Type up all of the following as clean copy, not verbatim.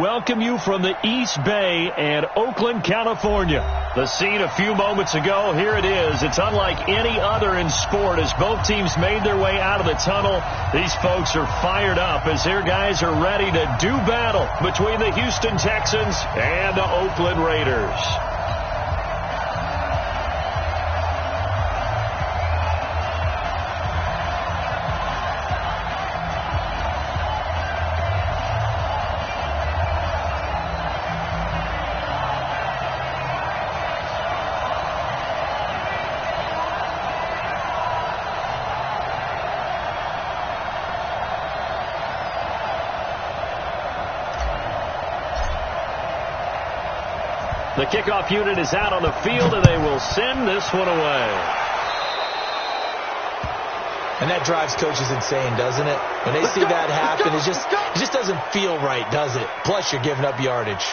welcome you from the East Bay and Oakland, California. The scene a few moments ago, here it is. It's unlike any other in sport as both teams made their way out of the tunnel. These folks are fired up as their guys are ready to do battle between the Houston Texans and the Oakland Raiders. The kickoff unit is out on the field, and they will send this one away. And that drives coaches insane, doesn't it? When they see that happen, it just doesn't feel right, does it? Plus, you're giving up yardage.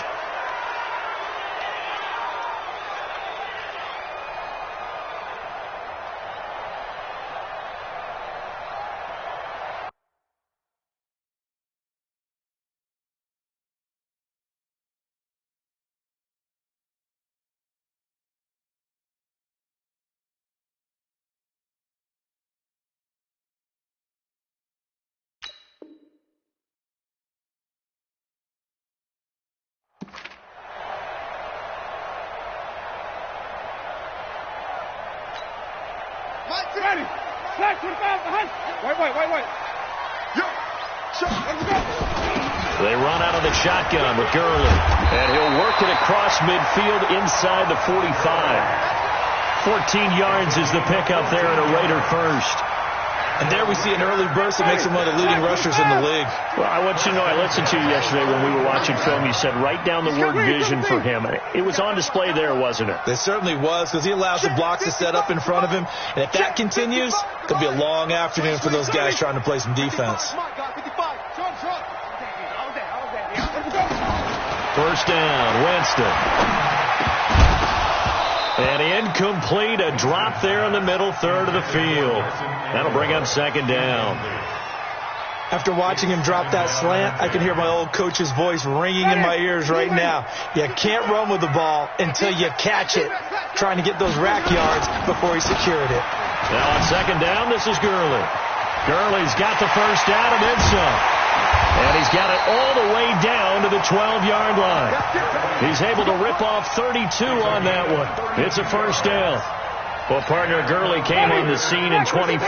Ready. Flash with the ball behind. Wait. They run out of the shotgun with Gurley. And he'll work it across midfield inside the 45. 14 yards is the pickup there and a Raider first. And there we see an early burst that makes him one of the leading rushers in the league. Well, I want you to know, I listened to you yesterday when we were watching film. You said write down the word vision for him. It was on display there, wasn't it? It certainly was, because he allows the blocks to set up in front of him. And if that continues, it could be a long afternoon for those guys trying to play some defense. First down, Winston. And incomplete, a drop there in the middle third of the field. That'll bring up second down. After watching him drop that slant, I can hear my old coach's voice ringing in my ears right now. You can't run with the ball until you catch it, trying to get those rack yards before he secured it. Now on second down, this is Gurley. Gurley's got the first down and then some. And he's got it all the way down to the 12-yard line. He's able to rip off 32 on that one. It's a first down. Well, partner, Gurley came on the scene in 2015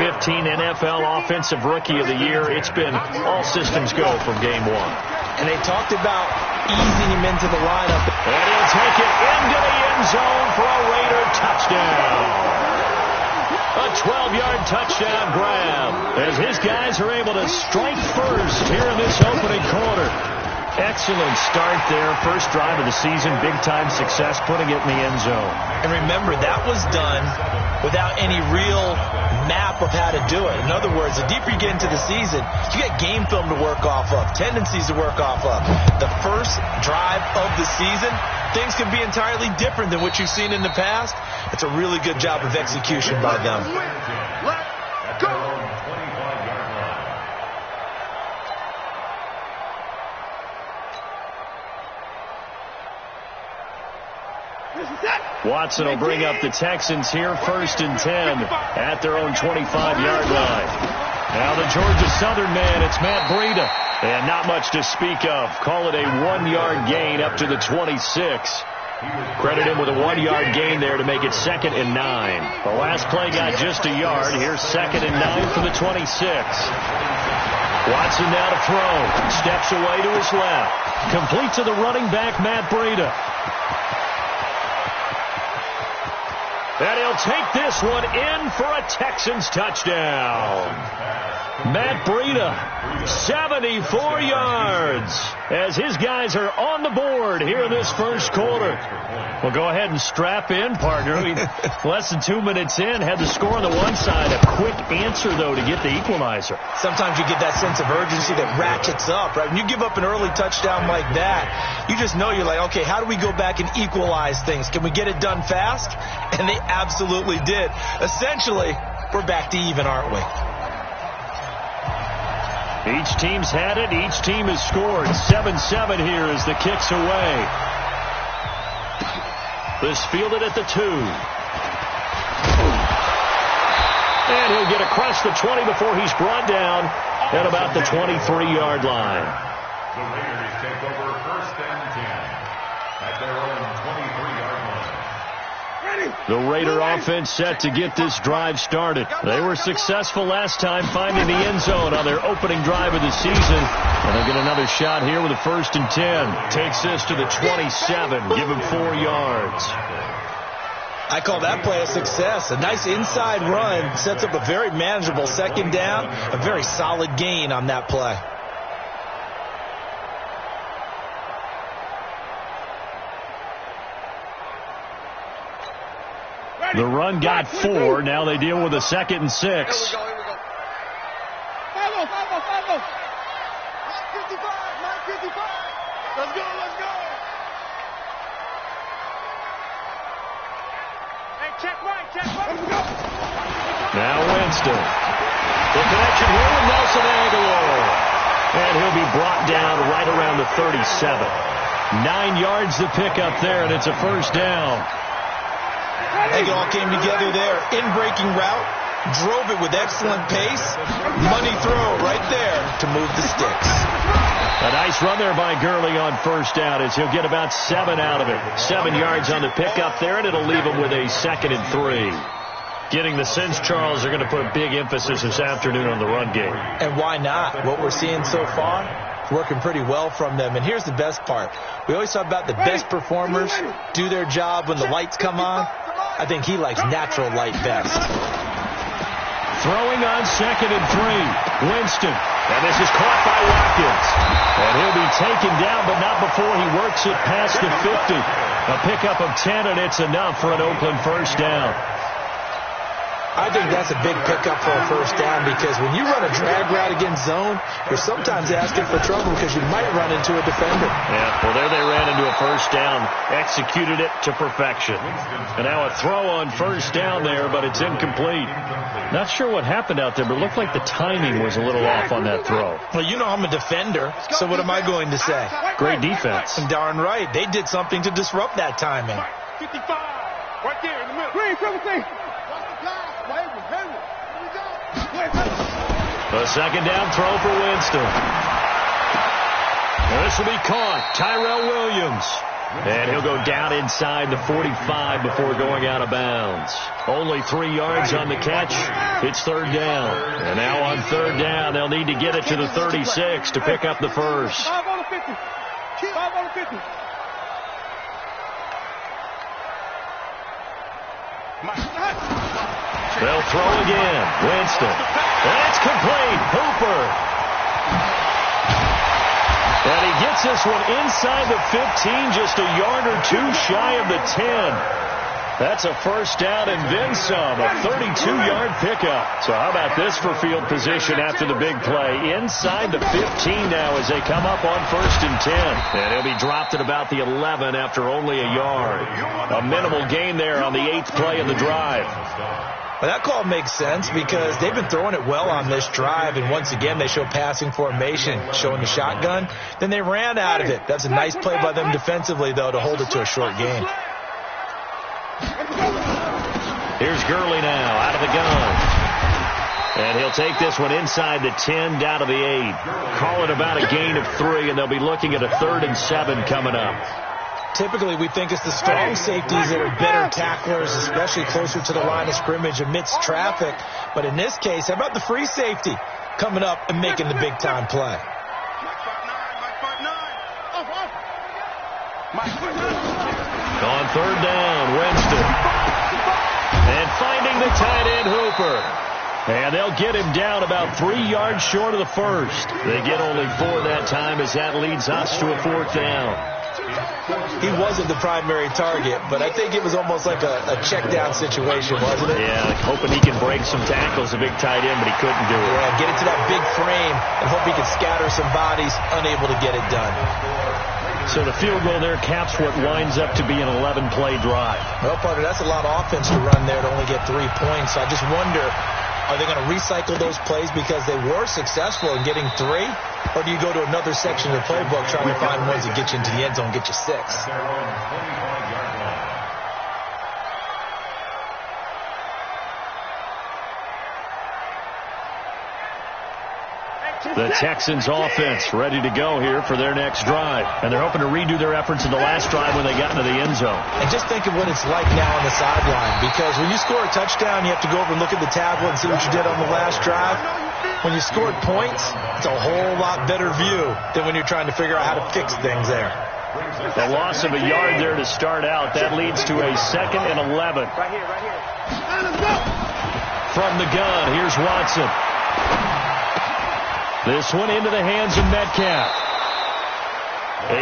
NFL Offensive Rookie of the Year. It's been all systems go from game one. And they talked about easing him into the lineup. And he'll take it into the end zone for a Raider touchdown. A 12-yard touchdown grab as his guys are able to strike first here in this opening quarter. Excellent start there. First drive of the season. Big-time success putting it in the end zone. And remember, that was done without any real map of how to do it. In other words, the deeper you get into the season, you get game film to work off of, tendencies to work off of. The first drive of the season, things can be entirely different than what you've seen in the past. It's a really good job of execution by them. Let's go. Watson will bring up the Texans here first and 10 at their own 25-yard line. Now the Georgia Southern man, it's Matt Breida. And not much to speak of. Call it a 1-yard gain up to the 26. Credit him with a 1-yard gain there to make it 2nd and 9. The last play got just a yard. Here's 2nd and 9 for the 26. Watson now to throw. Steps away to his left. Complete to the running back, Matt Breida. And he'll take this one in for a Texans touchdown. Matt Breida, 74 yards, as his guys are on the board here in this first quarter. Well, go ahead and strap in, partner. Less than 2 minutes in, had the score on the one side. A quick answer, though, to get the equalizer. Sometimes you get that sense of urgency that ratchets up, right? When you give up an early touchdown like that, you just know you're like, okay, how do we go back and equalize things? Can we get it done fast? And they absolutely did. Essentially, we're back to even, aren't we? Each team's had it. Each team has scored. 7-7 here as the kick's away. This fielded at the 2. And he'll get across the 20 before he's brought down at about the 23-yard line. The Raiders take over 1st and 10 at their own 23-yard line. The Raider offense set to get this drive started. They were successful last time finding the end zone on their opening drive of the season. And they'll get another shot here with a 1st and 10. Takes this to the 27. Give him 4 yards. I call that play a success. A nice inside run sets up a very manageable 2nd down. A very solid gain on that play. The run got 4. Now they deal with a 2nd and 6. Here we go. Follow. 955. Let's go. Hey, check right. Let's go. Now Winston. The connection here with Nelson Aguilar. And he'll be brought down right around the 37. 9 yards to pick up there, and it's a 1st down. I think it all came together there. In-breaking route, drove it with excellent pace. Money throw right there to move the sticks. A nice run there by Gurley on 1st down as he'll get about 7 out of it. 7 yards on the pickup there, and it'll leave him with a 2nd and 3. Getting the sense Charles are going to put a big emphasis this afternoon on the run game. And why not? What we're seeing so far, working pretty well from them. And here's the best part. We always talk about the best performers do their job when the lights come on. I think he likes natural light best. Throwing on 2nd and 3. Winston. And this is caught by Watkins. And he'll be taken down, but not before he works it past the 50. A pickup of 10, and it's enough for an Oakland 1st down. I think that's a big pickup for a 1st down because when you run a drag route against zone, you're sometimes asking for trouble because you might run into a defender. Yeah, well, there they ran into a 1st down, executed it to perfection. And now a throw on 1st down there, but it's incomplete. Not sure what happened out there, but it looked like the timing was a little off on that throw. Well, you know I'm a defender, so what am I going to say? Great defense. And darn right, they did something to disrupt that timing. 55. Right there in the middle. Green, 17. A 2nd down throw for Winston. This will be caught. Tyrell Williams. And he'll go down inside the 45 before going out of bounds. Only 3 yards on the catch. It's 3rd down. And now on 3rd down, they'll need to get it to the 36 to pick up the 1st. 5 on the 50. 5 on the 50. They'll throw again. Winston. That's complete. Hooper. And he gets this one inside the 15, just a yard or 2 shy of the 10. That's a 1st down and then some, a 32-yard pickup. So how about this for field position after the big play? Inside the 15 now as they come up on 1st and 10. And he'll be dropped at about the 11 after only a yard. A minimal gain there on the 8th play of the drive. Well, that call makes sense because they've been throwing it well on this drive, and once again they show passing formation, showing the shotgun. Then they ran out of it. That's a nice play by them defensively, though, to hold it to a short gain. Here's Gurley now out of the gun. And he'll take this one inside the 10 down to the 8. Call it about a gain of 3, and they'll be looking at a 3rd and 7 coming up. Typically, we think it's the strong safeties that are better tacklers, especially closer to the line of scrimmage amidst traffic. But in this case, how about the free safety coming up and making the big-time play? On 3rd down, Winston. And finding the tight end, Hooper. And they'll get him down about 3 yards short of the 1st. They get only 4 that time as that leads us to a 4th down. He wasn't the primary target, but I think it was almost like a check-down situation, wasn't it? Yeah, hoping he can break some tackles, a big tight end, but he couldn't do it. Yeah, get into that big frame and hope he can scatter some bodies, unable to get it done. So the field goal there caps what winds up to be an 11-play drive. Well, partner, that's a lot of offense to run there to only get 3 points. So I just wonder, Are they going to recycle those plays because they were successful in getting 3? Or do you go to another section of the playbook trying to find ones that get you into the end zone and get you 6? The Texans offense ready to go here for their next drive. And they're hoping to redo their efforts in the last drive when they got into the end zone. And just think of what it's like now on the sideline, because when you score a touchdown, you have to go over and look at the tablet and see what you did on the last drive. When you scored points, it's a whole lot better view than when you're trying to figure out how to fix things there. A loss of a yard there to start out. That leads to a 2nd and 11. From the gun, here's Watson. This one into the hands of Metcalf.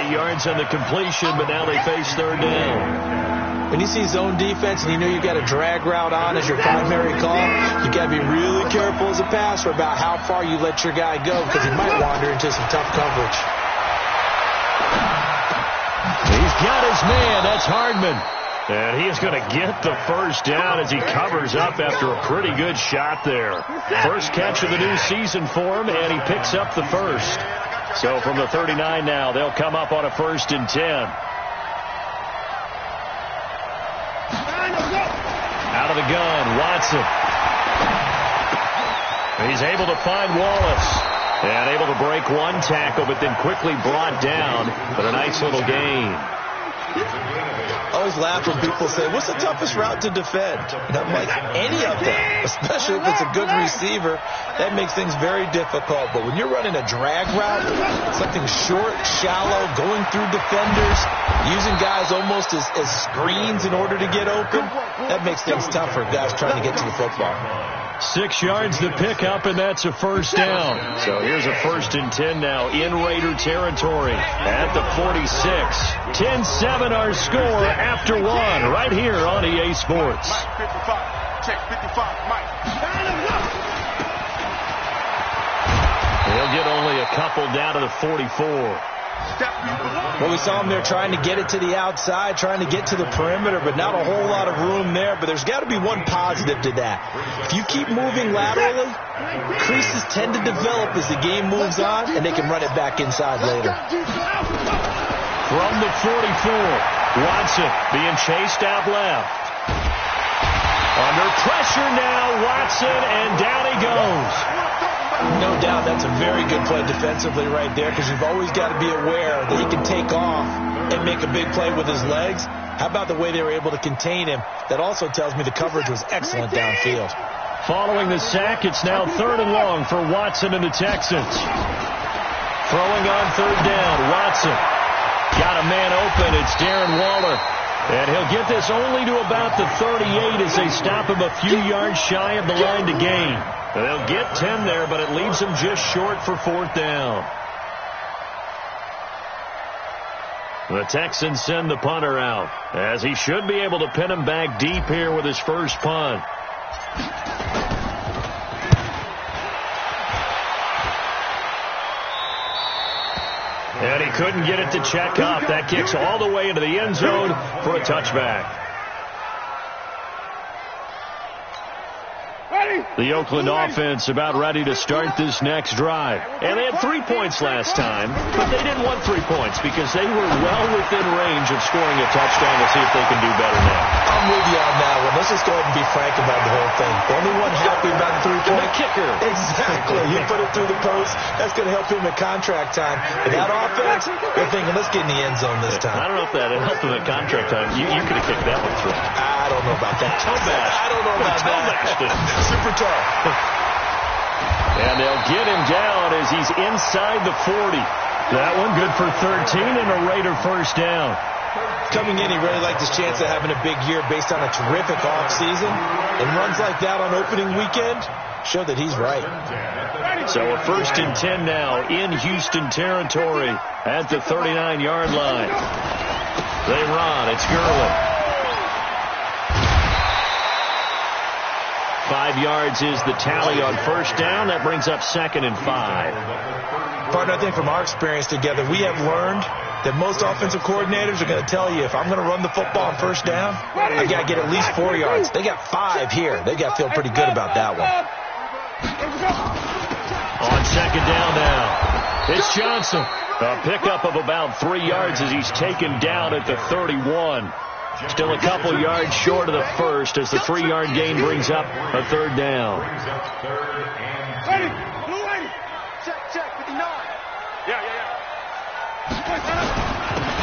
8 yards on the completion, but now they face 3rd down. When you see zone defense and you know you've got a drag route on as your primary call, you got to be really careful as a passer about how far you let your guy go, because he might wander into some tough coverage. He's got his man. That's Hardman. And he is going to get the first down as he covers up after a pretty good shot there. First catch of the new season for him, and he picks up the first. So from the 39 now, they'll come up on a 1st and 10. Out of the gun, Watson. He's able to find Wallace. And able to break one tackle, but then quickly brought down. But a nice little gain. I always laugh when people say, what's the toughest route to defend? And I'm like, any of them, especially if it's a good receiver. That makes things very difficult. But when you're running a drag route, something short, shallow, going through defenders, using guys almost as screens in order to get open, that makes things tough for guys trying to get to the football. 6 yards the pickup, and that's a first down. So here's a 1st and 10 now in Raider territory at the 46. 10-7 our score after 1 right here on EA Sports. He'll get only a couple down to the 44. Well, we saw him there trying to get it to the outside, trying to get to the perimeter, but not a whole lot of room there. But there's got to be one positive to that. If you keep moving laterally, creases tend to develop as the game moves on, and they can run it back inside later. From the 44, Watson being chased out left. Under pressure now, Watson, and down he goes. No doubt that's a very good play defensively right there, because you've always got to be aware that he can take off and make a big play with his legs. How about the way they were able to contain him? That also tells me the coverage was excellent downfield. Following the sack, it's now 3rd and long for Watson and the Texans. Throwing on 3rd down, Watson. Got a man open. It's Darren Waller. And he'll get this only to about the 38 as they stop him a few yards shy of the line to gain. They'll get 10 there, but it leaves them just short for 4th down. The Texans send the punter out, as he should be able to pin him back deep here with his first punt. And he couldn't get it to check up. That kicks all the way into the end zone for a touchback. The Oakland offense about ready to start this next drive. And they had 3 points last time, but they didn't want 3 points because they were well within range of scoring a touchdown. We'll see if they can do better now. I'm with you on that one. Let's just go ahead and be frank about the whole thing. The only one happy about the 3-point. The kicker. Exactly. You put it through the post. That's going to help him at contract time. But that offense, they're thinking, let's get in the end zone this time. I don't know if that helped him at contract time. You could have kicked that one through. I don't know about that. I don't know about that. Super tough. And they'll get him down as he's inside the 40. That one good for 13 and a Raider first down. Coming in, he really liked his chance of having a big year based on a terrific offseason. And runs like that on opening weekend show that he's right. So a 1st and 10 now in Houston territory at the 39-yard line. They run. It's Gurley. 5 yards is the tally on first down. That brings up 2nd and 5. Partner, I think from our experience together, we have learned that most offensive coordinators are going to tell you, if I'm going to run the football on first down, I got to get at least 4 yards. They got 5 here. They got to feel pretty good about that one. On second down now, it's Johnson. A pickup of about 3 yards as he's taken down at the 31. Still a couple yards short of the first as the 3-yard gain brings up a third down. Check, 59. Yeah.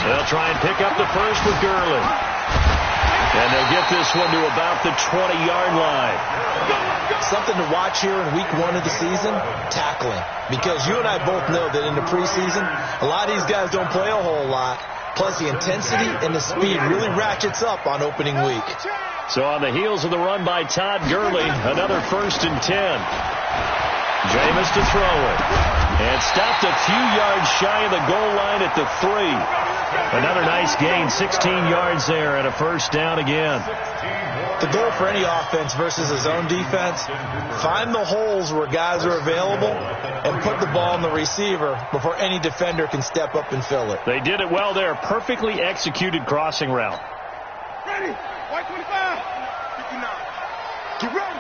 They'll try and pick up the first with Gurley. And they'll get this one to about the 20-yard line. Something to watch here in week 1 of the season, tackling. Because you and I both know that in the preseason, a lot of these guys don't play a whole lot. Plus the intensity and the speed really ratchets up on opening week. So on the heels of the run by Todd Gurley, another 1st and 10. Jameis to throw it. And stopped a few yards shy of the goal line at the 3. Another nice gain, 16 yards there and a 1st down again. The goal for any offense versus his own defense, find the holes where guys are available and put the ball in the receiver before any defender can step up and fill it. They did it well there. Perfectly executed crossing route. Ready. White 25. 59. Get ready.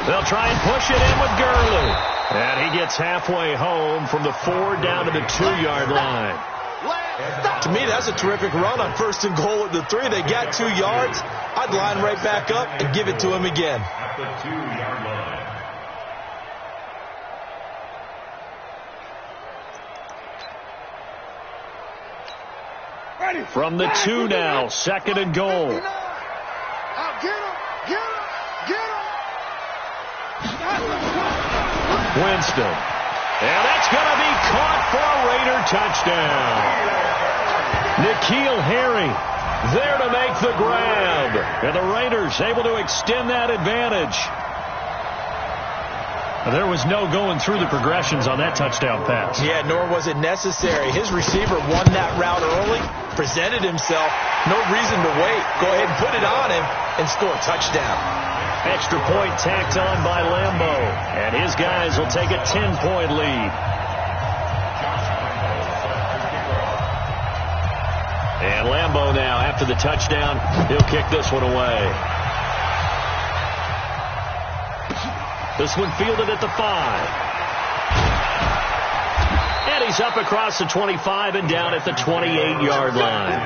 They'll try and push it in with Gurley. And he gets halfway home from the 4 down to the 2-yard line. To me, that's a terrific run on 1st and goal at the 3. They got 2 yards. I'd line right back up and give it to him again. At the 2-yard line. From the 2 now, 2nd and goal. Get him. Winston. And that's going to be caught for a Raider touchdown. N'Keal Harry there to make the grab. And the Raiders able to extend that advantage. There was no going through the progressions on that touchdown pass. Yeah, nor was it necessary. His receiver won that route early, presented himself. No reason to wait. Go ahead and put it on him and score a touchdown. Extra point tacked on by Lambeau. And his guys will take a 10-point lead. And Lambeau now, after the touchdown, he'll kick this one away. This one fielded at the 5. And he's up across the 25 and down at the 28-yard line.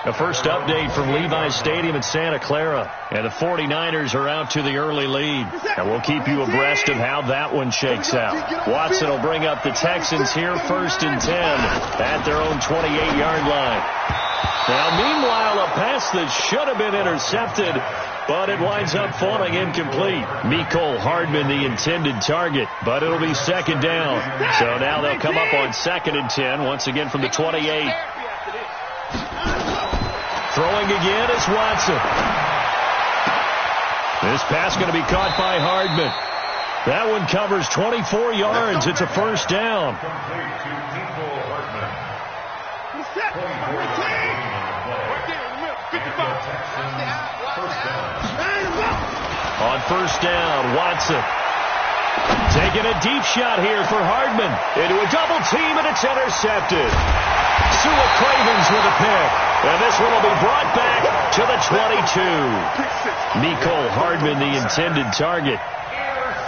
The first update from Levi's Stadium in Santa Clara. And the 49ers are out to the early lead. And we'll keep you abreast of how that one shakes out. Watson will bring up the Texans here, 1st and 10 at their own 28-yard line. Now, meanwhile, a pass that should have been intercepted, but it winds up falling incomplete. Mecole Hardman, the intended target, but it'll be 2nd down. So now they'll come up on 2nd and 10, once again from the 28. Throwing again is Watson. This pass going to be caught by Hardman. That one covers 24 yards. It's a 1st down. On 1st down, Watson taking a deep shot here for Hardman. Into a double team, and it's intercepted. Sua Cravens with a pick. And this one will be brought back to the 22. Mecole Hardman, the intended target.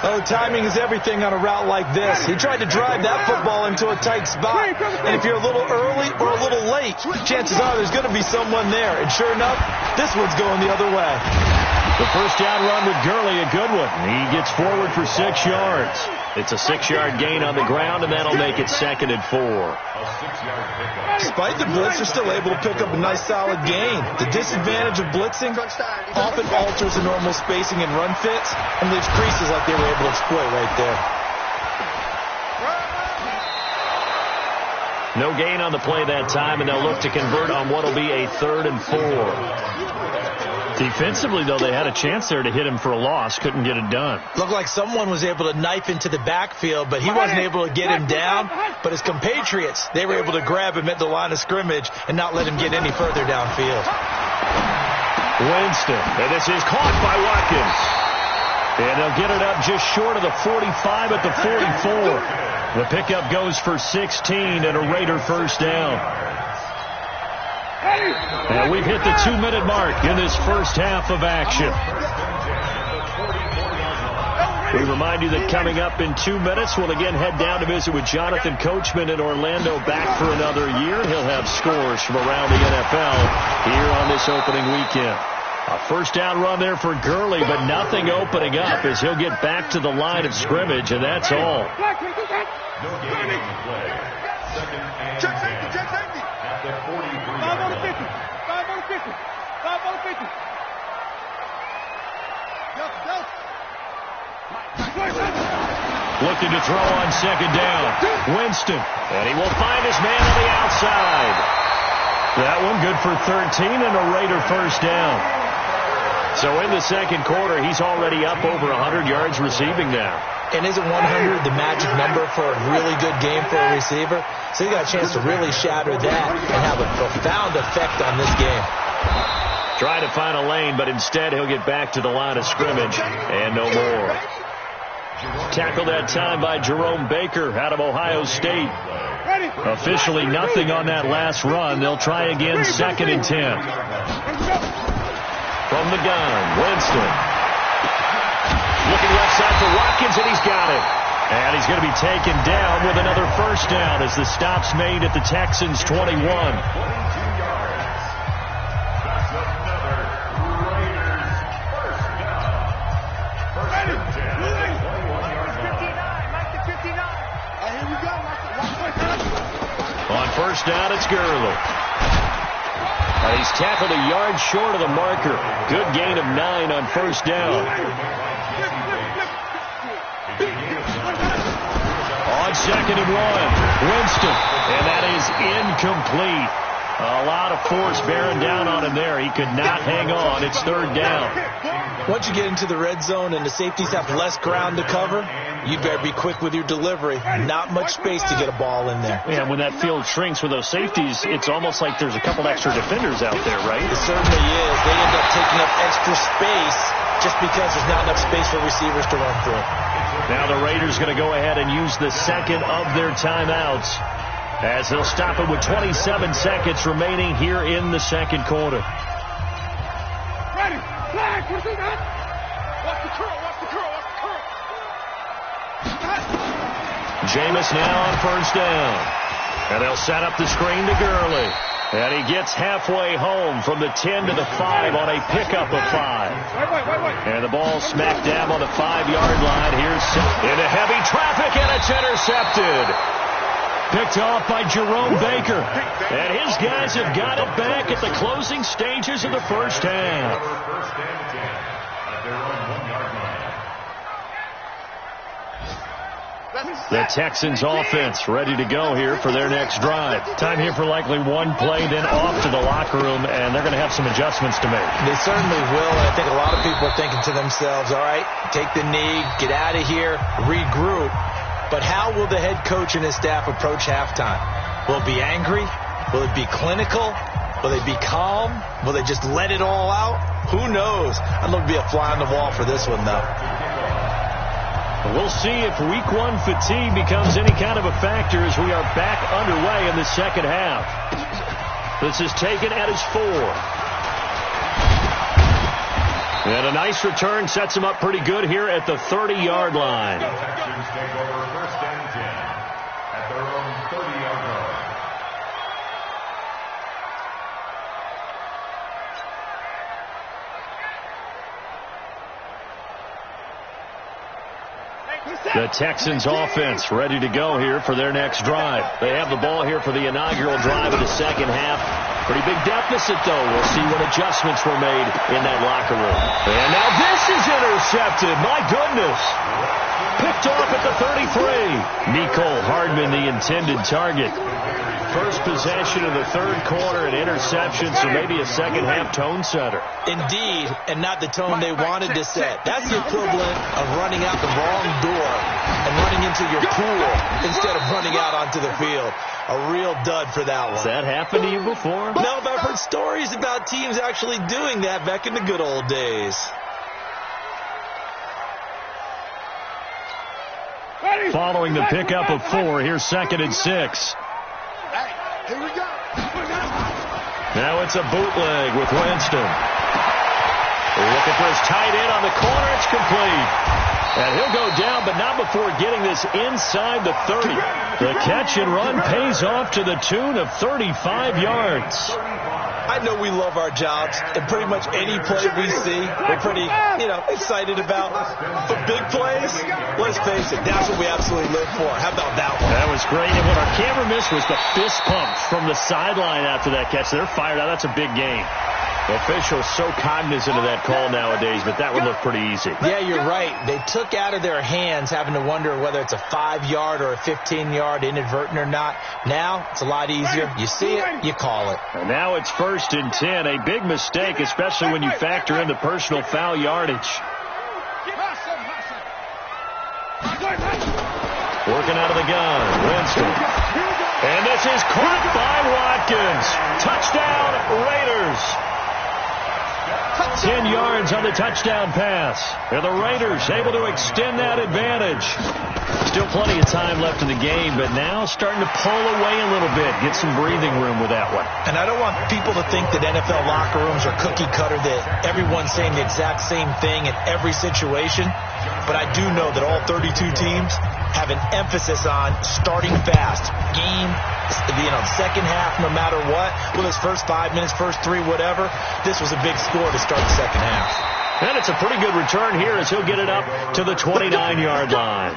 Oh, timing is everything on a route like this. He tried to drive that football into a tight spot. And if you're a little early or a little late, chances are there's going to be someone there. And sure enough, this one's going the other way. The 1st down run with Gurley, a good one. He gets forward for 6 yards. It's a 6-yard gain on the ground, and that'll make it 2nd and 4. Despite the blitz, they're still able to pick up a nice solid gain. The disadvantage of blitzing often alters the normal spacing and run fits and leaves creases like they were able to exploit right there. No gain on the play that time, and they'll look to convert on what will be a 3rd and 4. Defensively, though, they had a chance there to hit him for a loss. Couldn't get it done. Looked like someone was able to knife into the backfield, but he wasn't able to get him down. But his compatriots, they were able to grab him at the line of scrimmage and not let him get any further downfield. Winston, and this is caught by Watkins. And they'll get it up just short of the 45 at the 44. The pickup goes for 16 and a Raider 1st down. And we've hit the 2-minute mark in this first half of action. We remind you that coming up in 2 minutes, we'll again head down to visit with Jonathan Coachman in Orlando, back for another year. He'll have scores from around the NFL here on this opening weekend. A first down run there for Gurley, but nothing opening up as he'll get back to the line of scrimmage, and that's all. No gain on the play. Second and 10. At the 43. 5 on the 50. 5 on the 50. 5 on the 50. Looking to throw on second down. Winston. And he will find his man on the outside. That one good for 13 and a Raider first down. So in the second quarter, he's already up over 100 yards receiving now. And isn't 100 the magic number for a really good game for a receiver? So he got a chance to really shatter that and have a profound effect on this game. Trying to find a lane, but instead he'll get back to the line of scrimmage and no more. Tackled that time by Jerome Baker out of Ohio State. Officially nothing on that last run. They'll try again, second and 10. From the gun, Winston. Looking left side for Watkins, and he's got it. And he's going to be taken down with another first down as the stop's made at the Texans' 21. On first down, it's Gurley. And he's tackled a yard short of the marker. Good gain of 9 on first down. On second and 1, Winston. And that is incomplete. A lot of force bearing down on him there. He could not hang on. It's third down. Once you get into the red zone and the safeties have less ground to cover, you better be quick with your delivery. Not much space to get a ball in there. Yeah, when that field shrinks with those safeties, it's almost like there's a couple extra defenders out there, right? It certainly is. They end up taking up extra space just because there's not enough space for receivers to run through. Now the Raiders going to go ahead and use the second of their timeouts as they'll stop it with 27 seconds remaining here in the second quarter. Ready. Flag. Watch the curl. Watch the curl. Jameis now on first down. And they'll set up the screen to Gurley. And he gets halfway home from the 10 to the 5 on a pickup of 5. Wait. And the ball smack dab on the 5-yard line. Here's into heavy traffic, and it's intercepted. Picked off by Jerome Baker. And his guys have got it back at the closing stages of the first half. First and 10 at their own 1-yard line. The Texans offense ready to go here for their next drive. Time here for likely one play, then off to the locker room, and they're going to have some adjustments to make. They certainly will, and I think a lot of people are thinking to themselves, all right, take the knee, get out of here, regroup. But how will the head coach and his staff approach halftime? Will it be angry? Will it be clinical? Will they be calm? Will they just let it all out? Who knows? I'm going to be a fly on the wall for this one, though. We'll see if week 1 fatigue becomes any kind of a factor as we are back underway in the second half. This is taken at his 4. And a nice return sets him up pretty good here at the 30-yard line. Texans take over first and 10 at their own 30-yard line. The Texans offense ready to go here for their next drive. They have the ball here for the inaugural drive of the second half. Pretty big deficit, though. We'll see what adjustments were made in that locker room. And now this is intercepted. My goodness. Picked off at the 33. Nicole Hardman, the intended target. First possession of the third quarter, an interception, so maybe a second-half tone setter. Indeed, and not the tone they wanted to set. That's the equivalent of running out the wrong door and running into your pool instead of running out onto the field. A real dud for that one. Has that happened to you before? No, but I've heard stories about teams actually doing that back in the good old days. Following the pickup of 4, here's second and 6. Here we go. Now it's a bootleg with Winston. Looking for his tight end on the corner. It's complete. And he'll go down, but not before getting this inside the 30. The catch and run pays off to the tune of 35 yards. I know we love our jobs, and pretty much any play we see, we're pretty, excited about. But big plays, let's face it, that's what we absolutely live for. How about that one? That was great. And what our camera missed was the fist pump from the sideline after that catch. They're fired out. That's a big game. Officials so cognizant of that call nowadays, but that one looked pretty easy. Yeah, you're right. They took out of their hands having to wonder whether it's a 5-yard or a 15-yard inadvertent or not. Now, it's a lot easier. You see it, you call it. And now it's 1st and 10. A big mistake, especially when you factor in the personal foul yardage. Working out of the gun, Winston. And this is caught by Watkins. Touchdown, Raiders. 10 yards on the touchdown pass. And the Raiders able to extend that advantage. Still plenty of time left in the game, but now starting to pull away a little bit. Get some breathing room with that one. And I don't want people to think that NFL locker rooms are cookie cutter, that everyone's saying the exact same thing in every situation. But I do know that all 32 teams have an emphasis on starting fast. Game, second half, no matter what. Whether it's first 5 minutes, first 3, whatever. This was a big score to start the second half. And it's a pretty good return here as he'll get it up to the 29-yard line.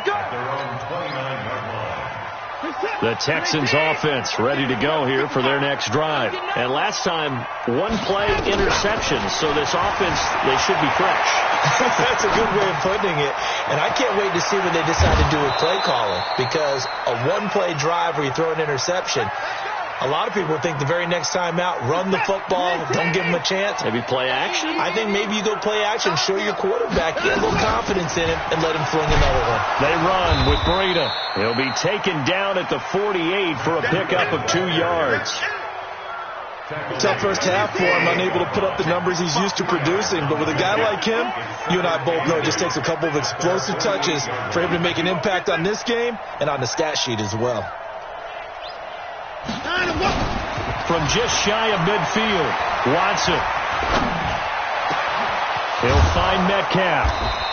The Texans offense ready to go here for their next drive. And last time, 1-play interception. So this offense, they should be fresh. That's a good way of putting it. And I can't wait to see what they decide to do with play calling. Because a 1-play drive where you throw an interception, a lot of people think the very next time out, run the football, don't give them a chance. Maybe play action? I think maybe you go play action, show your quarterback, get a little confidence in him, and let him fling another one. They run with Breida. He'll be taken down at the 48 for a pickup of 2 yards. Tough first half for him, unable to put up the numbers he's used to producing. But with a guy like him, you and I both know it just takes a couple of explosive touches for him to make an impact on this game and on the stat sheet as well. From just shy of midfield, Watson. He'll find Metcalf.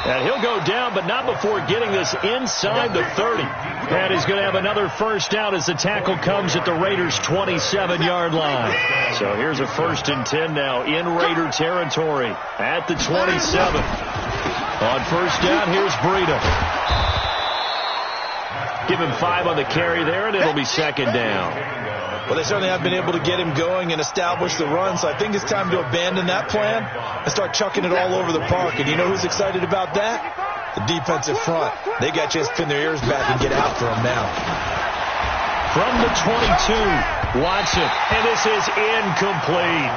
And he'll go down, but not before getting this inside the 30. And he's going to have another first down as the tackle comes at the Raiders' 27-yard line. So here's a 1st and 10 now in Raider territory at the 27. On first down, here's Breida. Give him 5 on the carry there, and it'll be 2nd down. Well, they certainly have been able to get him going and establish the run, so I think it's time to abandon that plan and start chucking it all over the park. And you know who's excited about that? The defensive front. They got a chance to pin their ears back and get after him now. From the 22, Watson, and this is incomplete.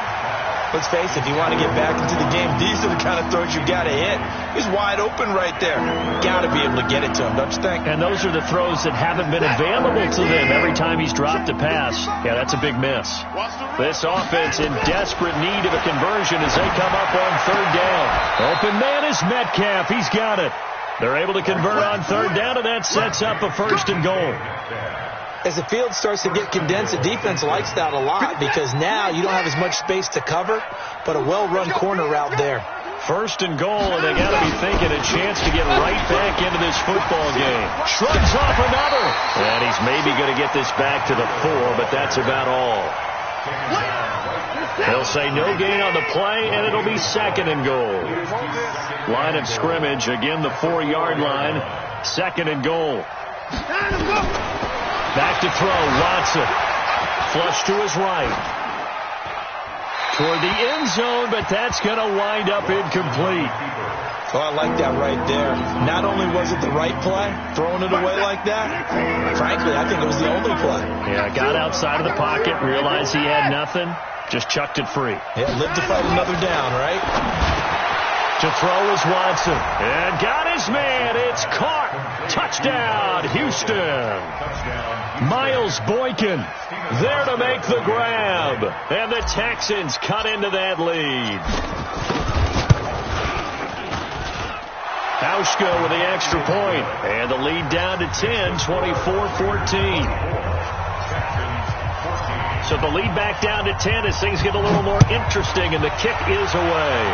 Let's face it, if you want to get back into the game, these are the kind of throws you got to hit. He's wide open right there. Got to be able to get it to him, don't you think? And those are the throws that haven't been available to them every time he's dropped a pass. Yeah, that's a big miss. This offense in desperate need of a conversion as they come up on 3rd down. Open man is Metcalf. He's got it. They're able to convert on 3rd down, and that sets up a 1st and goal. As the field starts to get condensed, the defense likes that a lot because now you don't have as much space to cover, but a well-run corner route there. 1st and goal, and they got to be thinking a chance to get right back into this football game. Shrugs off another. And he's maybe going to get this back to the 4, but that's about all. They'll say no gain on the play, and it'll be 2nd and goal. Line of scrimmage, again the 4-yard line. 2nd and goal. Back to throw, Watson. Flush to his right. Toward the end zone, but that's going to wind up incomplete. Oh, I like that right there. Not only was it the right play, throwing it away like that, frankly, I think it was the only play. Yeah, got outside of the pocket, realized he had nothing, just chucked it free. Yeah, lived to fight another down, right? To throw is Watson. And got his man. It's caught. Touchdown, Houston. Miles Boykin there to make the grab. And the Texans cut into that lead. Hauschka with the extra point. And the lead down to 10, 24-14. So the lead back down to 10 as things get a little more interesting, and the kick is away.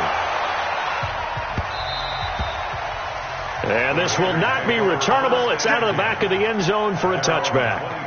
And this will not be returnable. It's out of the back of the end zone for a touchback.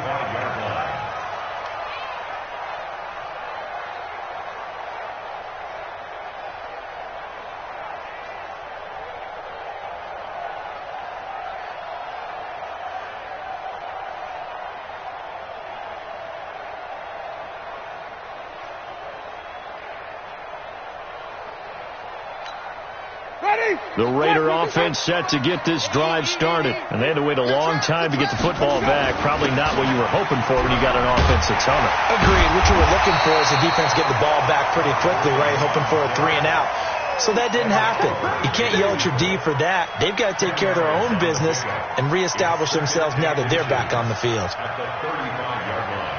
The Raider offense set to get this drive started. And they had to wait a long time to get the football back. Probably not what you were hoping for when you got an offense that's humming. Agreed. What you were looking for is the defense getting the ball back pretty quickly, right? Hoping for a 3-and-out. So that didn't happen. You can't yell at your D for that. They've got to take care of their own business and reestablish themselves now that they're back on the field. At the 35-yard line.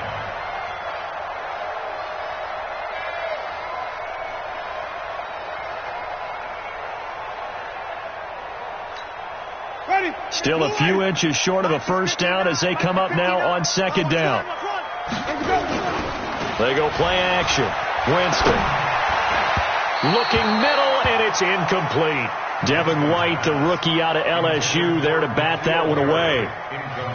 Still a few inches short of a first down as they come up now on second down. They go play action. Winston. Looking middle, and it's incomplete. Devin White, the rookie out of LSU, there to bat that one away.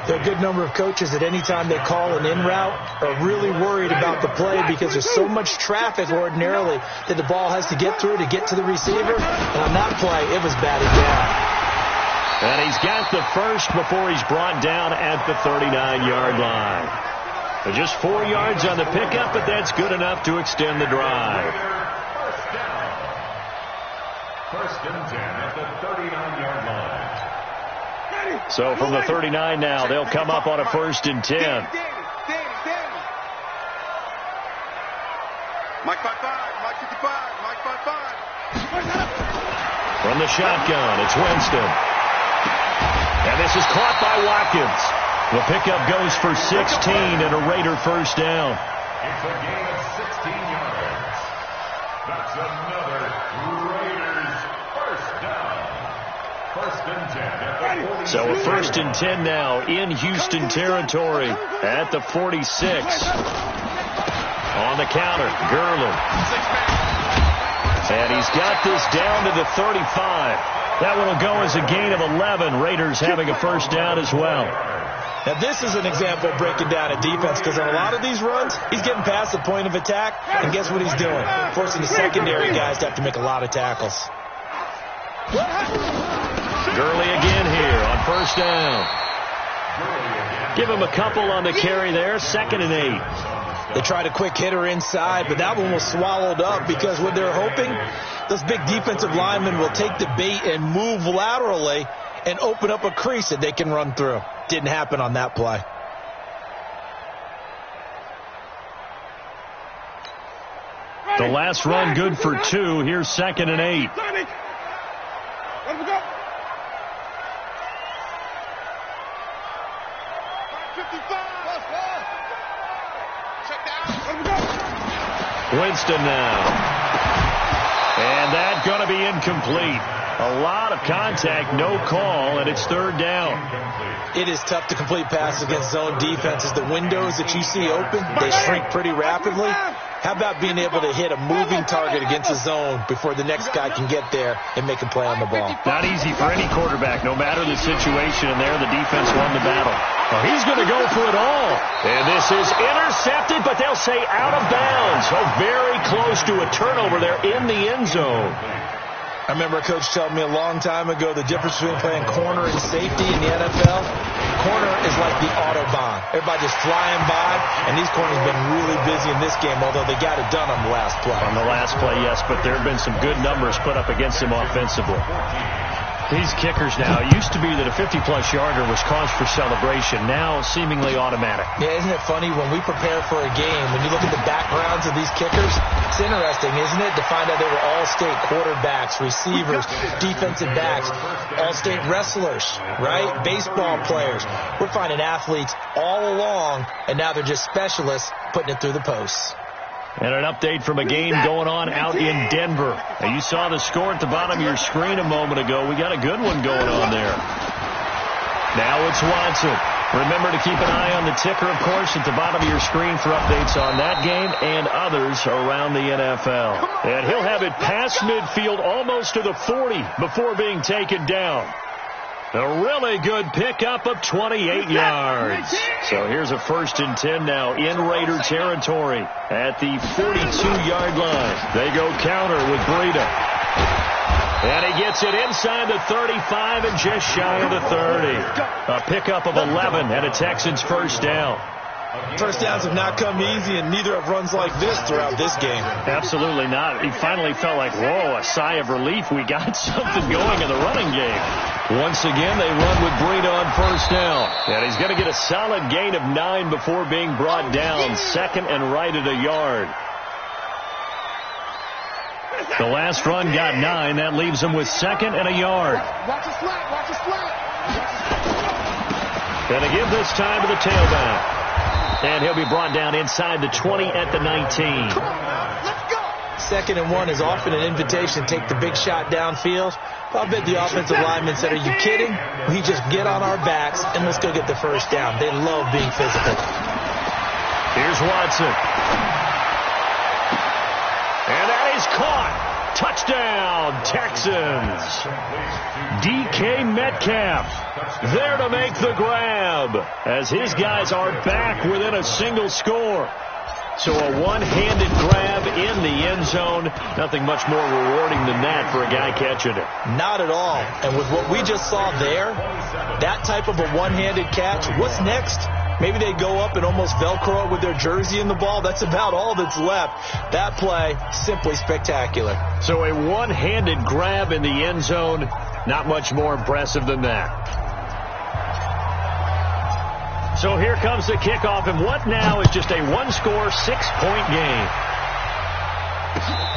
There are a good number of coaches that any time they call an in route are really worried about the play because there's so much traffic ordinarily that the ball has to get through to get to the receiver. And on that play, it was batted down. And he's got the first before he's brought down at the 39-yard line. So just 4 yards on the pickup, but that's good enough to extend the drive. First and 10 at the 39-yard line. So from the 39 now, they'll come up on a first and 10. Mike 5-5, Mike 55, Mike 5-5. From the shotgun, it's Winston. And this is caught by Watkins. The pickup goes for 16 and a Raider first down. It's a gain of 16 yards. That's another Raiders first down. First and 10 at the 46. So a first and 10 now in Houston territory at the 46. On the counter, Gurley. And he's got this down to the 35. That one will go as a gain of 11. Raiders having a first down as well. Now, this is an example of breaking down a defense because on a lot of these runs, he's getting past the point of attack, and guess what he's doing? Forcing the secondary guys to have to make a lot of tackles. Gurley again here on first down. Give him a couple on the carry there. 2nd and 8. They tried a quick hitter inside, but that one was swallowed up because what they're hoping, those big defensive linemen will take the bait and move laterally and open up a crease that they can run through. Didn't happen on that play. The last run good for 2. Here's 2nd and 8. Let him go. 55. Check down. Let him go. Winston now. And that's going to be incomplete. A lot of contact, no call, and it's 3rd down. It is tough to complete passes against zone defenses. The windows that you see open, they shrink pretty rapidly. How about being able to hit a moving target against a zone before the next guy can get there and make a play on the ball? Not easy for any quarterback. No matter the situation in there, the defense won the battle. Oh, he's going to go for it all. And this is intercepted, but they'll say out of bounds. So very close to a turnover there in the end zone. I remember a coach telling me a long time ago the difference between playing corner and safety in the NFL. Corner is like the Autobahn. Everybody just flying by, and these corners have been really busy in this game, although they got it done on the last play. On the last play, yes, but there have been some good numbers put up against him offensively. These kickers now, it used to be that a 50-plus yarder was cause for celebration. Now, seemingly automatic. Yeah, isn't it funny when we prepare for a game, when you look at the backgrounds of these kickers, it's interesting, isn't it, to find out they were all-state quarterbacks, receivers, defensive backs, all-state wrestlers, right? Baseball players. We're finding athletes all along, and now they're just specialists putting it through the posts. And an update from a game going on out in Denver. Now, you saw the score at the bottom of your screen a moment ago. We got a good one going on there. Now it's Watson. Remember to keep an eye on the ticker, of course, at the bottom of your screen for updates on that game and others around the NFL. And he'll have it past midfield almost to the 40 before being taken down. A really good pickup of 28 yards. So here's a 1st and 10 now in Raider territory at the 42-yard line. They go counter with Breida. And he gets it inside the 35 and just shy of the 30. A pickup of 11 and a Texans 1st down. First downs have not come easy, and neither have runs like this throughout this game. Absolutely not. He finally felt like, whoa, a sigh of relief. We got something going in the running game. Once again, they run with Breida on 1st down. And he's going to get a solid gain of 9 before being brought down. 2nd and right at a yard. The last run got 9. That leaves him with 2nd and a yard. Watch the slap, watch the slap. Gonna give this time to the tailback. And he'll be brought down inside the 20 at the 19. Come on, let's go. 2nd and 1 is often an invitation to take the big shot downfield. I bet the offensive lineman said, are you kidding? We just get on our backs and let's go get the 1st down. They love being physical. Here's Watson. And that is caught. Touchdown, Texans. DK Metcalf there to make the grab as his guys are back within a single score. So a one-handed grab in the end zone. Nothing much more rewarding than that for a guy catching it. Not at all. And with what we just saw there, that type of a one-handed catch, what's next? Maybe they go up and almost Velcro it with their jersey in the ball. That's about all that's left. That play, simply spectacular. So a one-handed grab in the end zone, not much more impressive than that. So here comes the kickoff, and what now is just a one-score, 6-point game.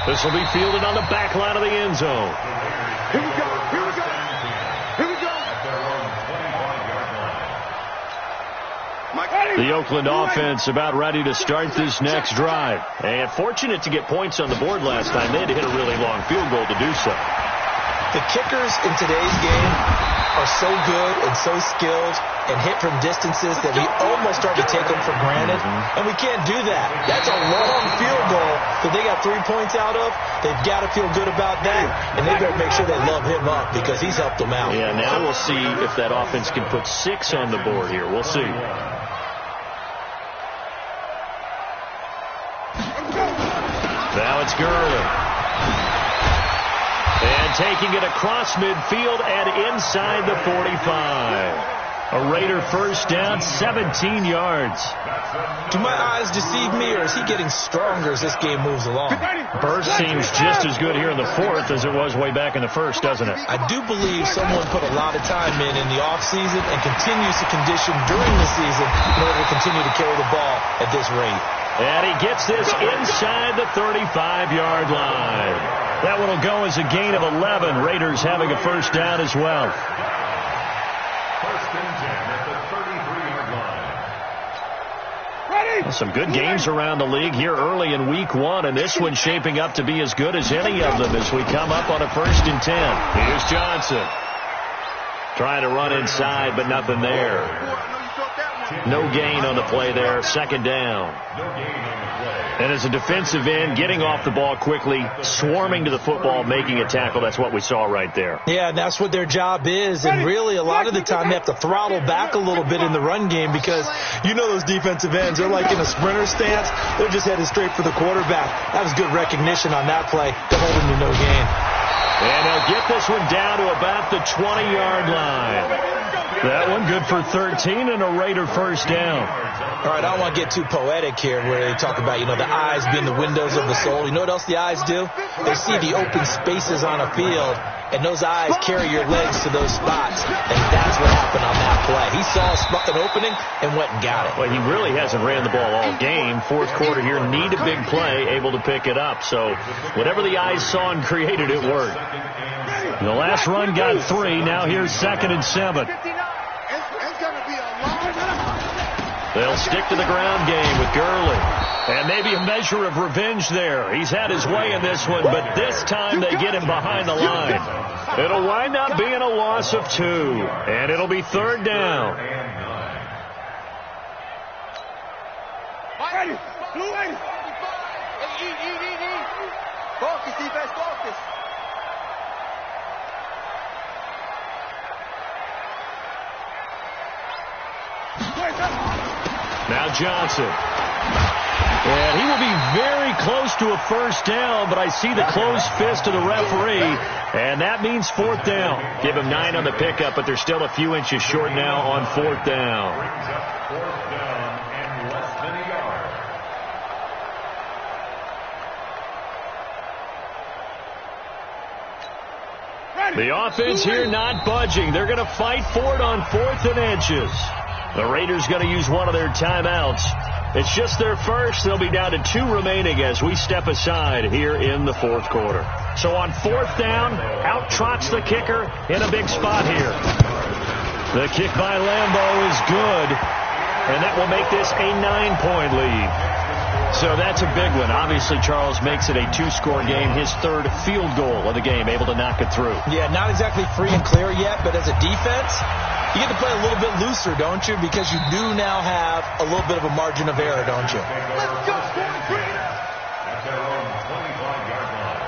This will be fielded on the back line of the end zone. Here we go, here we go. Here we go. The Oakland offense about ready to start this next drive. And fortunate to get points on the board last time. They had to hit a really long field goal to do so. The kickers in today's game are so good and so skilled and hit from distances that we almost start to take them for granted. And we can't do that. That's a long field goal that they got 3 points out of. They've got to feel good about that. And they better make sure they love him up because he's helped them out. Yeah, now we'll see if that offense can put 6 on the board here. We'll see. Now it's Gurley. And taking it across midfield and inside the 45. A Raider 1st down, 17 yards. Do my eyes deceive me, or is he getting stronger as this game moves along? Burst seems just as good here in the 4th as it was way back in the 1st, doesn't it? I do believe someone put a lot of time in the offseason and continues to condition during the season in order to continue to carry the ball at this rate. And he gets this inside the 35-yard line. That one will go as a gain of 11. Raiders having a 1st down as well. 1st and 10 at the 33-yard line. Well, some good games around the league here early in week 1, and this one's shaping up to be as good as any of them as we come up on a 1st and 10. Here's Johnson. Trying to run inside, but nothing there. No gain on the play there. 2nd down. And as a defensive end, getting off the ball quickly, swarming to the football, making a tackle. That's what we saw right there. Yeah, and that's what their job is. And really, a lot of the time, they have to throttle back a little bit in the run game because you know those defensive ends, they're like in a sprinter stance. They're just headed straight for the quarterback. That was good recognition on that play to hold him to no gain. And they'll get this one down to about the 20-yard line. That one good for 13 and a Raider 1st down. All right, I don't want to get too poetic here where they talk about, the eyes being the windows of the soul. You know what else the eyes do? They see the open spaces on a field, and those eyes carry your legs to those spots. And that's what happened on that play. He saw an opening and went and got it. Well, he really hasn't ran the ball all game. 4th quarter here, need a big play, able to pick it up. So whatever the eyes saw and created, it worked. The last run got 3. Now here's 2nd and 7. They'll stick to the ground game with Gurley. And maybe a measure of revenge there. He's had his way in this one, but this time they get him behind the line. It'll wind up being a loss of 2. And it'll be 3rd down. Focus, defense, focus. Now Johnson. And he will be very close to a first down, but I see the closed fist of the referee, and that means fourth down. Give him 9 on the pickup, but they're still a few inches short now on fourth down. Brings up fourth down and less than a yard. The offense here not budging. They're going to fight for it on 4th and inches. The Raiders going to use one of their timeouts. It's just their first. They'll be down to 2 remaining as we step aside here in the fourth quarter. So on 4th down, out trots the kicker in a big spot here. The kick by Lambeau is good, and that will make this a 9-point lead. So that's a big one. Obviously, Charles makes it a 2-score game. His 3rd field goal of the game, able to knock it through. Yeah, not exactly free and clear yet, but as a defense, you get to play a little bit looser, don't you? Because you do now have a little bit of a margin of error, don't you? Let's go, At their own 25-yard line.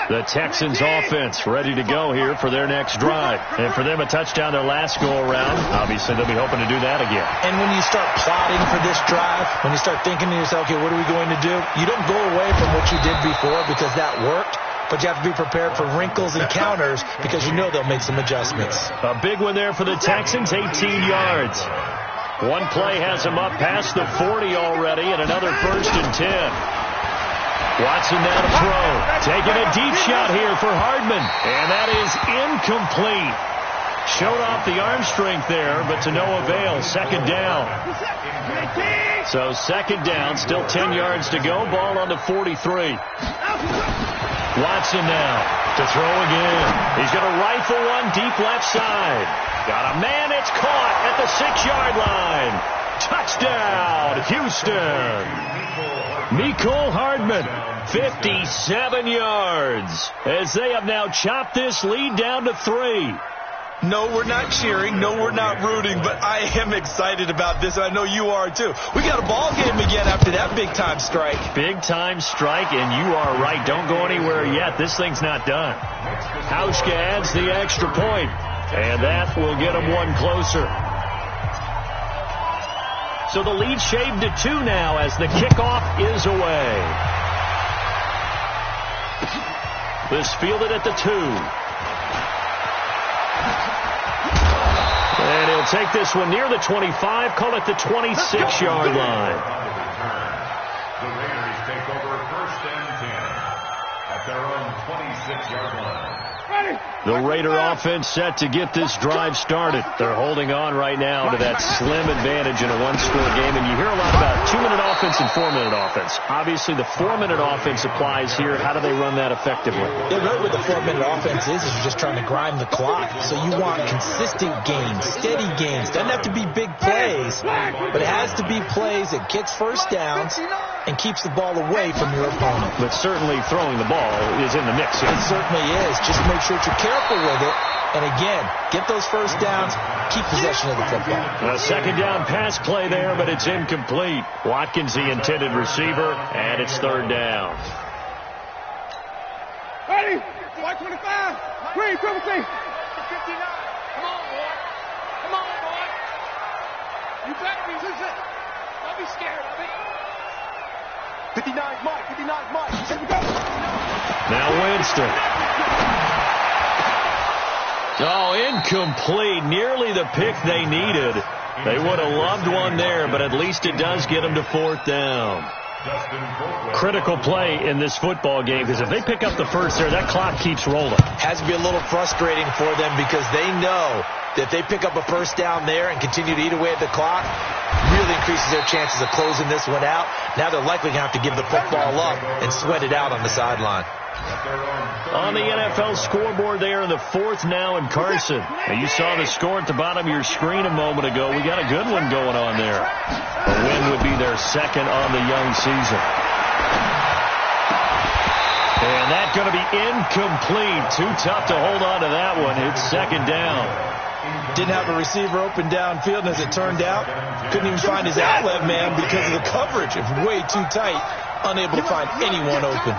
The Texans offense ready to go here for their next drive. And for them, a touchdown their last go-around. Obviously, they'll be hoping to do that again. And when you start plotting for this drive, when you start thinking to yourself, okay, what are we going to do? You don't go away from what you did before because that worked. But you have to be prepared for wrinkles and counters because you know they'll make some adjustments. A big one there for the Texans, 18 yards. One play has them up past the 40 already, and another 1st and 10. Watson now to throw. Taking a deep shot here for Hardman. And that is incomplete. Showed off the arm strength there, but to no avail. 2nd down. So 2nd down, still 10 yards to go. Ball on the 43. Watson now to throw again. He's going to rifle one deep left side. Got a man. It's caught at the 6-yard line. Touchdown, Houston. Mecole Hardman, 57 yards, as they have now chopped this lead down to 3. No, we're not cheering. No, we're not rooting, but I am excited about this. I know you are, too. We got a ball game again after that big-time strike. Big-time strike, and you are right. Don't go anywhere yet. This thing's not done. Hauschka adds the extra point, and that will get them one closer. So the lead shaved to 2 now as the kickoff is away. This fielded at the 2. And he'll take this one near the 25, call it the 26-yard line. The Raiders take over 1st and 10 at their own 26-yard line. The Raider offense set to get this drive started. They're holding on right now to that slim advantage in a 1-score game. And you hear a lot about 2-minute offense and 4-minute offense. Obviously, the 4-minute offense applies here. How do they run that effectively? Yeah, really what the 4-minute offense is you're just trying to grind the clock. So you want consistent gains, steady gains. Doesn't have to be big plays, but it has to be plays that gets first downs and keeps the ball away from your opponent. But certainly throwing the ball is in the mix here. It certainly is. Just make sure that you're careful with it. And again, get those first downs, keep possession of the football. A 2nd down pass play there, but it's incomplete. Watkins, the intended receiver, and it's 3rd down. Ready? 525. Green, triple C. 59. Come on, boy. Come on, boy. You better be. Don't be scared of it. 59's Mike. 59's Mike. Here we go. Now Winston. Oh, incomplete. Nearly the pick they needed. They would have loved one there, but at least it does get them to 4th down. Critical play in this football game, because if they pick up the first there, that clock keeps rolling. Has to be a little frustrating for them because they know that if they pick up a first down there and continue to eat away at the clock, really increases their chances of closing this one out. Now they're likely going to have to give the football up and sweat it out on the sideline. On the NFL scoreboard there in the 4th now in Carson. Now you saw the score at the bottom of your screen a moment ago. We got a good one going on there. A win would be their 2nd on the young season. And that's going to be incomplete. Too tough to hold on to that one. It's 2nd down. Didn't have a receiver open downfield, and as it turned out, couldn't even find his outlet man because of the coverage. It's way too tight unable to find anyone open.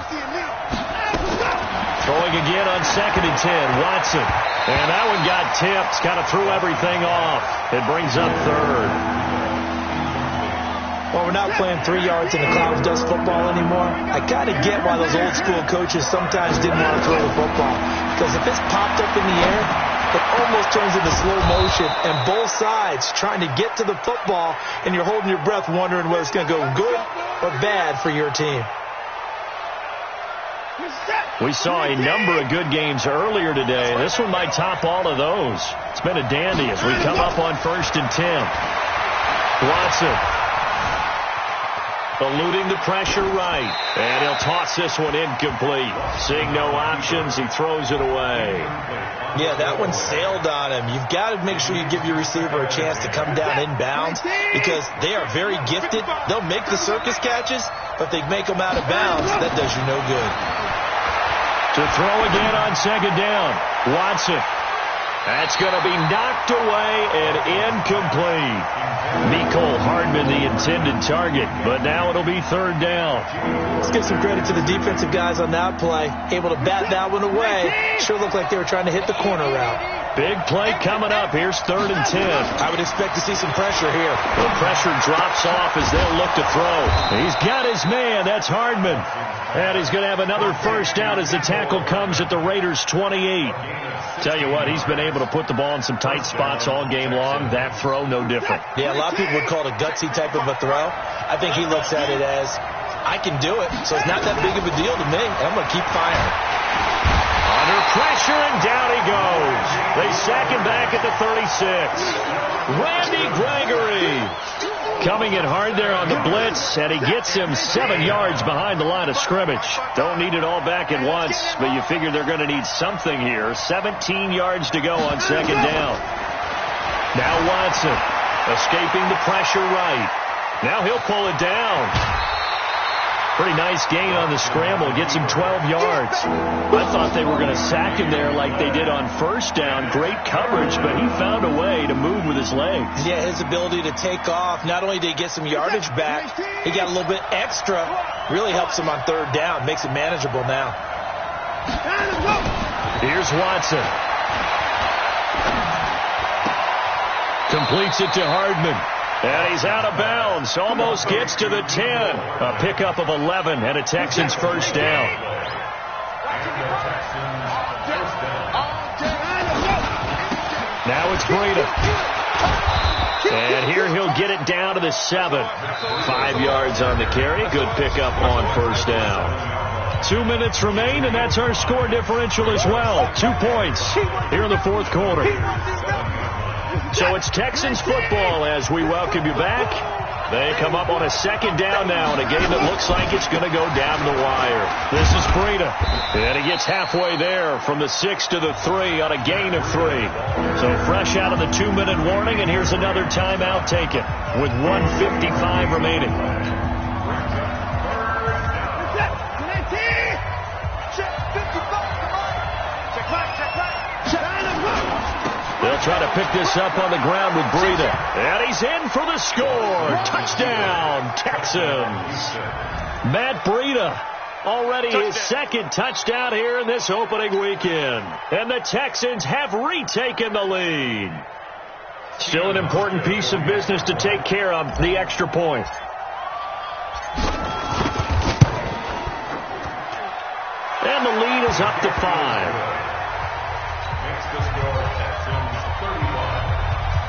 Throwing again on 2nd and 10. Watson. And that one got tipped. Kind of threw everything off. It brings up 3rd. Well, we're not playing 3 yards in the cloud of dust football anymore. I kind of get why those old school coaches sometimes didn't want to throw the football. Because if it's popped up in the air, it almost turns into slow motion. And both sides trying to get to the football, and you're holding your breath wondering whether it's going to go good or bad for your team. We saw a number of good games earlier today. This one might top all of those. It's been a dandy as we come up on 1st and 10. Watson. Eluding the pressure right. And he'll toss this one incomplete. Seeing no options, he throws it away. Yeah, that one sailed on him. You've got to make sure you give your receiver a chance to come down inbounds because they are very gifted. They'll make the circus catches, but if they make them out of bounds, that does you no good. To throw again on 2nd down. Watson. That's going to be knocked away and incomplete. Nicole Hardman, the intended target, but now it'll be 3rd down. Let's give some credit to the defensive guys on that play. Able to bat that one away. Sure looked like they were trying to hit the corner route. Big play coming up. Here's 3rd and 10. I would expect to see some pressure here. The pressure drops off as they'll look to throw. He's got his man. That's Hardman. And he's going to have another 1st down as the tackle comes at the Raiders' 28. Tell you what, he's been able to put the ball in some tight spots all game long. That throw, no different. Yeah, a lot of people would call it a gutsy type of a throw. I think he looks at it as, I can do it, so it's not that big of a deal to me, and I'm going to keep firing. Under pressure, and down he goes. They sack him back at the 36. Randy Gregory coming in hard there on the blitz, and he gets him 7 yards behind the line of scrimmage. Don't need it all back at once, but you figure they're going to need something here. 17 yards to go on 2nd down. Now Watson escaping the pressure right. Now he'll pull it down. Pretty nice gain on the scramble. Gets him 12 yards. I thought they were going to sack him there like they did on 1st down. Great coverage, but he found a way to move with his legs. Yeah, his ability to take off. Not only did he get some yardage back, he got a little bit extra. Really helps him on 3rd down. Makes it manageable now. Here's Watson. Completes it to Hardman. And he's out of bounds. Almost gets to the 10. A pickup of 11 and a Texans 1st down. Now it's Breida. And here he'll get it down to the 7. 5 yards on the carry. Good pickup on 1st down. 2 minutes remain, and that's our score differential as well. 2 points here in the 4th quarter. So it's Texans football as we welcome you back. They come up on a 2nd down now in a game that looks like it's going to go down the wire. This is Breida. And he gets halfway there from the 6 to the 3 on a gain of 3. So fresh out of the 2-minute warning, and here's another timeout taken with 1:55 remaining. They'll try to pick this up on the ground with Breida. And he's in for the score. Touchdown, Texans. Matt Breida, already his 2nd touchdown here in this opening weekend. And the Texans have retaken the lead. Still an important piece of business to take care of, the extra point. And the lead is up to 5. Makes the score Texans 31,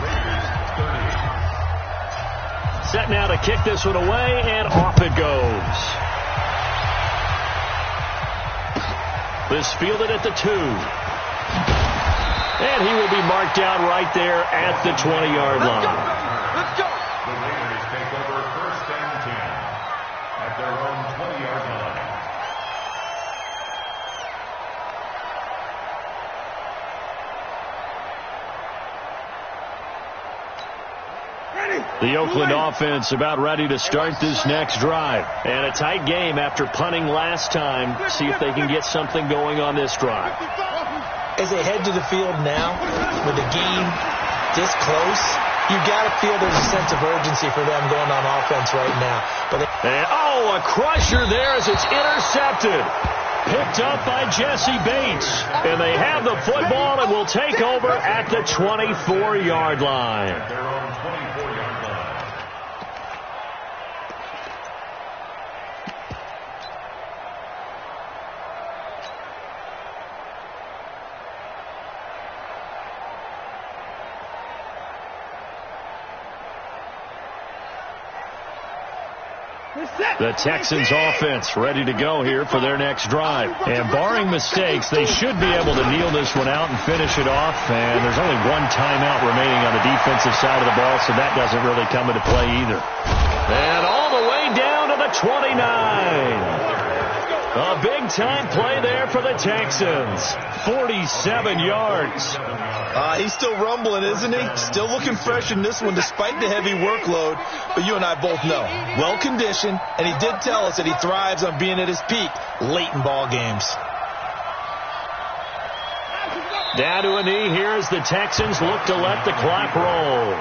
Raiders 30. Set now to kick this one away, and off it goes. This fielded at the 2. And he will be marked down right there at the 20-yard line. Let's go. The Raiders take over 1st and 10 at their own 20-yard line. The Oakland offense about ready to start this next drive. And a tight game after punting last time. See if they can get something going on this drive. As they head to the field now, with the game this close, You got to feel there's a sense of urgency for them going on offense right now. And, a crusher there as it's intercepted. Picked up by Jesse Bates. And they have the football and will take over at the 24-yard line. Their own 24-yard line. The Texans offense ready to go here for their next drive. And barring mistakes, they should be able to kneel this one out and finish it off. And there's only one timeout remaining on the defensive side of the ball, so that doesn't really come into play either. And all the way down to the 29. A big-time play there for the Texans. 47 yards. He's still rumbling, isn't he? Still looking fresh in this one despite the heavy workload. But you and I both know, well-conditioned, and he did tell us that he thrives on being at his peak late in ball games. Down to a knee here as the Texans look to let the clock roll.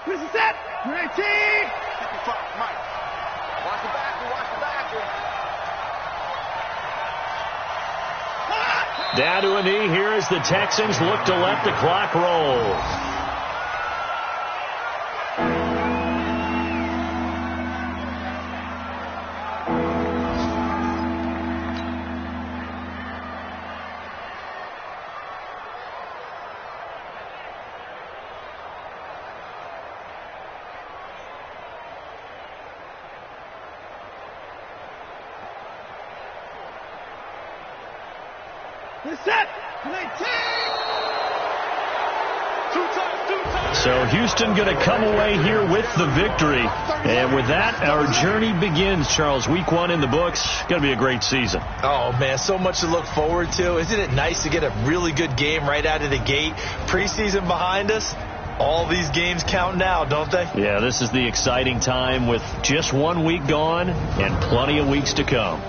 This is it. 19. 55, Mike. Watch the back. Down to a knee here as the Texans look to let the clock roll. So Houston going to come away here with the victory. And with that, our journey begins, Charles. Week 1 in the books. Going to be a great season. Oh, man, so much to look forward to. Isn't it nice to get a really good game right out of the gate? Preseason behind us. All these games count now, don't they? Yeah, this is the exciting time with just 1 week gone and plenty of weeks to come.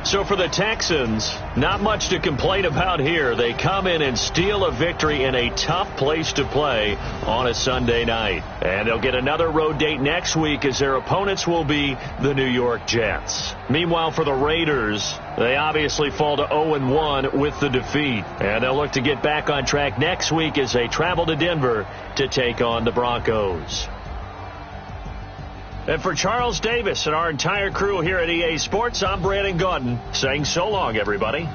So for the Texans, not much to complain about here. They come in and steal a victory in a tough place to play on a Sunday night. And they'll get another road date next week as their opponents will be the New York Jets. Meanwhile, for the Raiders, they obviously fall to 0-1 with the defeat. And they'll look to get back on track next week as they travel to Denver to take on the Broncos. And for Charles Davis and our entire crew here at EA Sports, I'm Brandon Gaudin saying so long, everybody.